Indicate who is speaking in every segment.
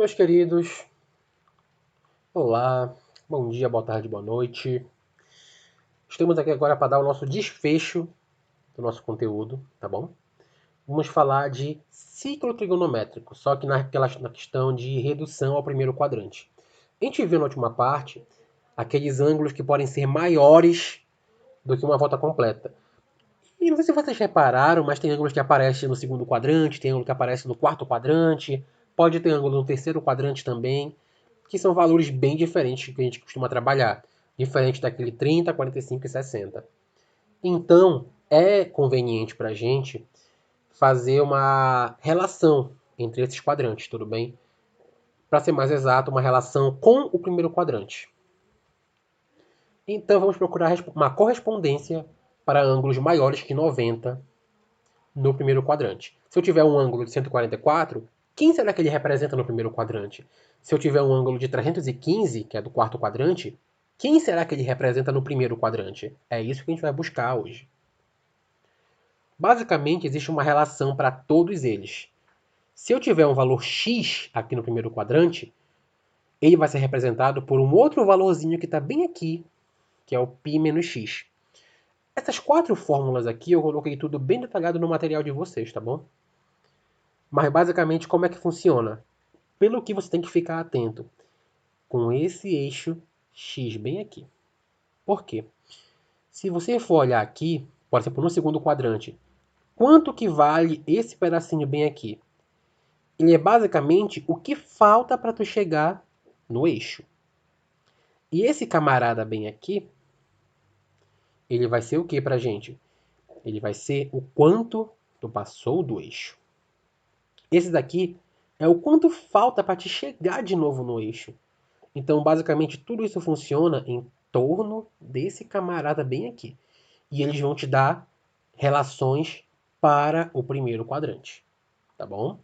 Speaker 1: Meus queridos, olá, bom dia, boa tarde, boa noite. Estamos aqui agora para dar o nosso desfecho do nosso conteúdo, tá bom? Vamos falar de ciclo trigonométrico, só que na questão de redução ao primeiro quadrante. A gente viu na última parte aqueles ângulos que podem ser maiores do que uma volta completa. E não sei se vocês repararam, mas tem ângulos que aparecem no segundo quadrante, tem ângulo que aparece no quarto quadrante, pode ter ângulo no terceiro quadrante também, que são valores bem diferentes que a gente costuma trabalhar, diferente daquele 30, 45 e 60. Então, é conveniente para a gente fazer uma relação entre esses quadrantes, tudo bem? Para ser mais exato, uma relação com o primeiro quadrante. Então, vamos procurar uma correspondência para ângulos maiores que 90 no primeiro quadrante. Se eu tiver um ângulo de 144, quem será que ele representa no primeiro quadrante? Se eu tiver um ângulo de 315, que é do quarto quadrante, quem será que ele representa no primeiro quadrante? É isso que a gente vai buscar hoje. Basicamente, existe uma relação para todos eles. Se eu tiver um valor x aqui no primeiro quadrante, ele vai ser representado por um outro valorzinho que está bem aqui, que é o π menos x. Essas quatro fórmulas aqui eu coloquei tudo bem detalhado no material de vocês, tá bom? Mas basicamente como é que funciona? Pelo que você tem que ficar atento com esse eixo X bem aqui. Por quê? Se você for olhar aqui, por exemplo, no segundo quadrante, quanto que vale esse pedacinho bem aqui? Ele é basicamente o que falta para tu chegar no eixo. E esse camarada bem aqui, ele vai ser o que pra gente? Ele vai ser o quanto tu passou do eixo. Esse daqui é o quanto falta para te chegar de novo no eixo. Então, basicamente, tudo isso funciona em torno desse camarada bem aqui. E eles vão te dar relações para o primeiro quadrante. Tá bom?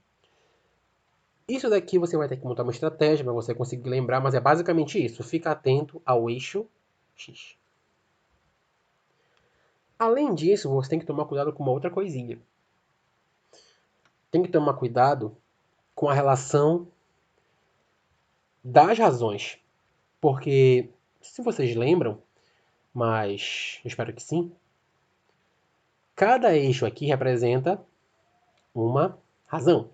Speaker 1: Isso daqui você vai ter que montar uma estratégia para você conseguir lembrar, mas é basicamente isso. Fica atento ao eixo X. Além disso, você tem que tomar cuidado com uma outra coisinha. Tem que tomar cuidado com a relação das razões. Porque, se vocês lembram, mas eu espero que sim, cada eixo aqui representa uma razão.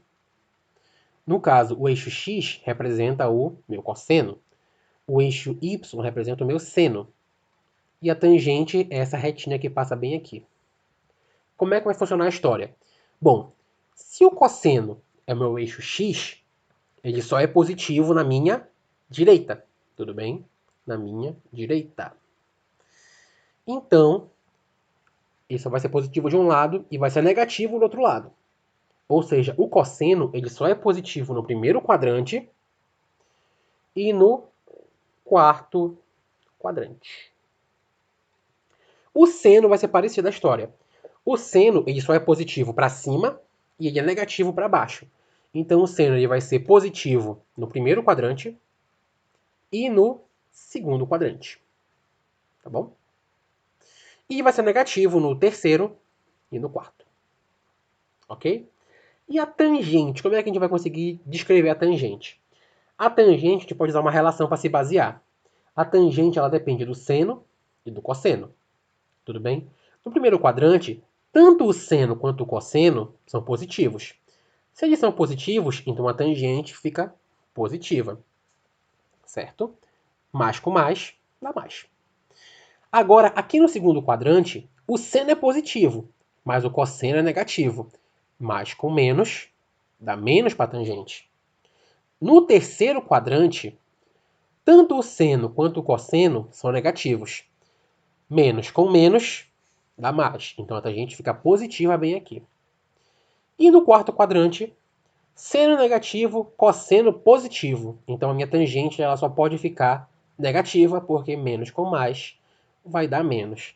Speaker 1: No caso, o eixo x representa o meu cosseno, o eixo y representa o meu seno, e a tangente é essa retinha que passa bem aqui. Como é que vai funcionar a história? Bom, se o cosseno é o meu eixo x, ele só é positivo na minha direita, tudo bem? Na minha direita. Então, isso vai ser positivo de um lado e vai ser negativo do outro lado. Ou seja, o cosseno ele só é positivo no primeiro quadrante e no quarto quadrante. O seno vai ser parecido a história. O seno ele só é positivo para cima e ele é negativo para baixo. Então o seno ele vai ser positivo no primeiro quadrante e no segundo quadrante. Tá bom? E vai ser negativo no terceiro e no quarto. Ok? E a tangente? Como é que a gente vai conseguir descrever a tangente? A tangente a gente pode usar uma relação para se basear. A tangente ela depende do seno e do cosseno. Tudo bem? No primeiro quadrante, tanto o seno quanto o cosseno são positivos. Se eles são positivos, então a tangente fica positiva. Certo? Mais com mais, dá mais. Agora, aqui no segundo quadrante, o seno é positivo, mas o cosseno é negativo. Mais com menos, dá menos para a tangente. No terceiro quadrante, tanto o seno quanto o cosseno são negativos. Menos com menos, dá mais. Então a tangente fica positiva bem aqui. E no quarto quadrante, seno negativo, cosseno positivo. Então a minha tangente ela só pode ficar negativa, porque menos com mais vai dar menos.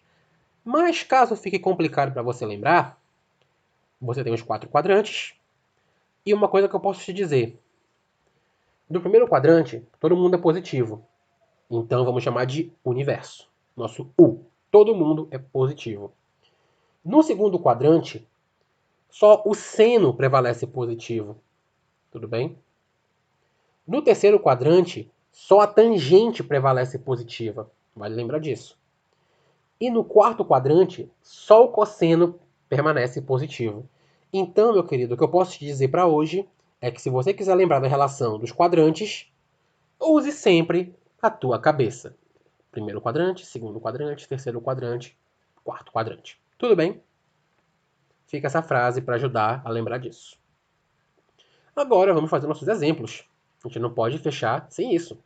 Speaker 1: Mas caso fique complicado para você lembrar, você tem os quatro quadrantes. E uma coisa que eu posso te dizer. No primeiro quadrante, todo mundo é positivo. Então vamos chamar de universo. Nosso U. Todo mundo é positivo. No segundo quadrante, só o seno prevalece positivo. Tudo bem? No terceiro quadrante, só a tangente prevalece positiva. Vale lembrar disso. E no quarto quadrante, só o cosseno permanece positivo. Então, meu querido, o que eu posso te dizer para hoje é que se você quiser lembrar da relação dos quadrantes, use sempre a tua cabeça. Primeiro quadrante, segundo quadrante, terceiro quadrante, quarto quadrante. Tudo bem? Fica essa frase para ajudar a lembrar disso. Agora vamos fazer nossos exemplos. A gente não pode fechar sem isso.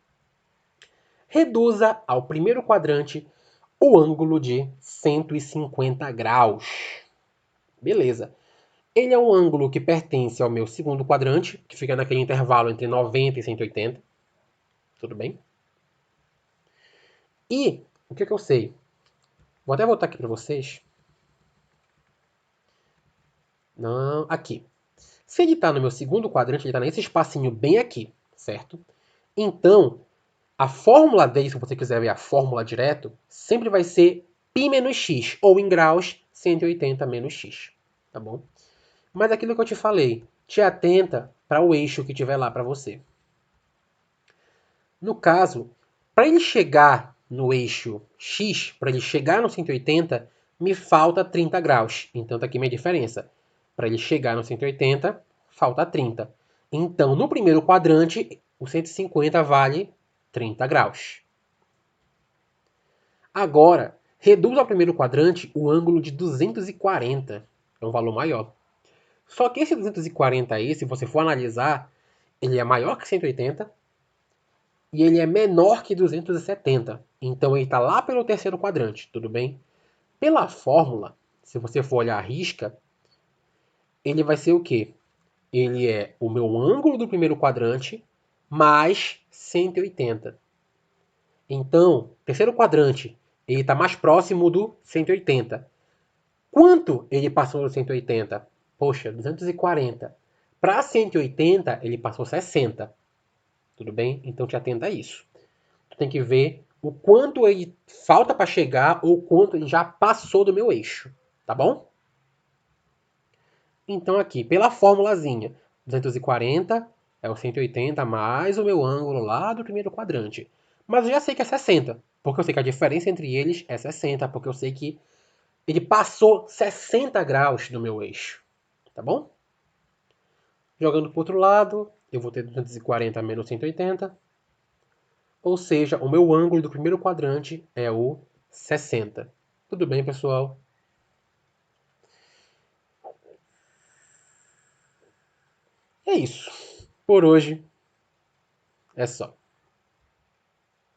Speaker 1: Reduza ao primeiro quadrante o ângulo de 150 graus. Beleza. Ele é um ângulo que pertence ao meu segundo quadrante, que fica naquele intervalo entre 90 e 180. Tudo bem? E o que eu sei? Vou até voltar aqui para vocês. Não, aqui. Se ele está no meu segundo quadrante, ele está nesse espacinho bem aqui, certo? Então, a fórmula dele, se você quiser ver a fórmula direto, sempre vai ser π menos x, ou em graus, 180 menos x, tá bom? Mas aquilo que eu te falei, te atenta para o eixo que tiver lá para você. No caso, para ele chegar no eixo x, para ele chegar no 180, me falta 30 graus. Então tá aqui minha diferença. Para ele chegar no 180, falta 30. Então, no primeiro quadrante, o 150 vale 30 graus. Agora, reduz ao primeiro quadrante o ângulo de 240. É um valor maior. Só que esse 240 aí, se você for analisar, ele é maior que 180 e ele é menor que 270. Então ele está lá pelo terceiro quadrante, tudo bem? Pela fórmula, se você for olhar a risca, ele vai ser o quê? Ele é o meu ângulo do primeiro quadrante mais 180. Então, terceiro quadrante, ele está mais próximo do 180. Quanto ele passou do 180? Poxa, 240. Para 180, ele passou 60. Tudo bem? Então te atenta a isso. Tu tem que ver o quanto ele falta para chegar ou o quanto ele já passou do meu eixo. Tá bom? Então aqui, pela formulazinha, 240 é o 180 mais o meu ângulo lá do primeiro quadrante. Mas eu já sei que é 60, porque eu sei que a diferença entre eles é 60, porque eu sei que ele passou 60 graus do meu eixo. Tá bom? Jogando para o outro lado, eu vou ter 240 menos 180. Ou seja, o meu ângulo do primeiro quadrante é o 60. Tudo bem, pessoal? É isso. Por hoje é só.